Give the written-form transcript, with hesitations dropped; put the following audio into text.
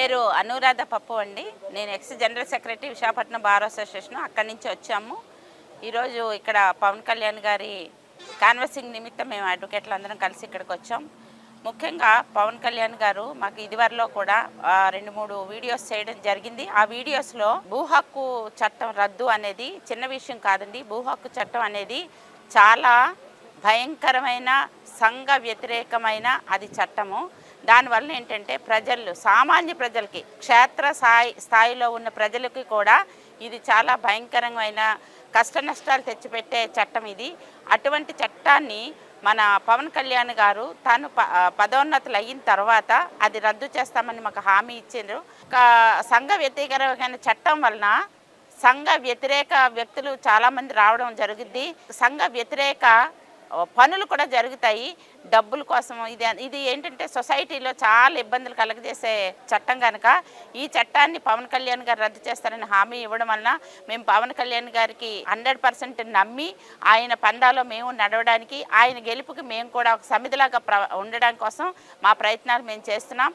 పేరు అనురాధ పప్పు అండి. నేను X general secretary Visakhapatnam bar association. అక్కడి నుంచి వచ్చాము. ఈరోజు ఇక్కడ పవన్ కళ్యాణ్ గారి కాన్వసింగ్ నిమిత్తం మేము అడ్వకేట్లు అందరం కలిసి ఇక్కడికి వచ్చాం. ముఖ్యంగా పవన్ కళ్యాణ్ గారు మాకు ఇదివరలో కూడా 2-3 వీడియోస్ చేయడం జరిగింది. ఆ వీడియోస్లో భూ హక్కు చట్టం రద్దు అనేది చిన్న విషయం కాదండి. భూ హక్కు చట్టం అనేది చాలా భయంకరమైన సంఘ వ్యతిరేకమైన అది చట్టము. దానివల్ల ఏంటంటే ప్రజలు, సామాన్య ప్రజలకి, క్షేత్ర స్థాయిలో ఉన్న ప్రజలకి కూడా ఇది చాలా భయంకరమైన కష్ట నష్టాలు తెచ్చిపెట్టే చట్టం ఇది. అటువంటి చట్టాన్ని మన పవన్ కళ్యాణ్ గారు తాను పదోన్నతులు అయిన తర్వాత అది రద్దు చేస్తామని మాకు హామీ ఇచ్చారు. సంఘ వ్యతిరేకమైన చట్టం వలన సంఘ వ్యతిరేక వ్యక్తులు చాలామంది రావడం జరుగుద్ది. సంఘ వ్యతిరేక పనులు కూడా జరుగుతాయి డబ్బుల కోసం. ఇది ఏంటంటే సొసైటీలో చాలా ఇబ్బందులు కలగజేసే చట్టం కనుక ఈ చట్టాన్ని పవన్ కళ్యాణ్ గారు రద్దు చేస్తారని హామీ ఇవ్వడం వలన మేము పవన్ కళ్యాణ్ గారికి 100% నమ్మి ఆయన పందాలో మేము నడవడానికి, ఆయన గెలుపుకి మేము కూడా ఒక సమిధిలాగా ఉండడం కోసం మా ప్రయత్నాలు మేము చేస్తున్నాం.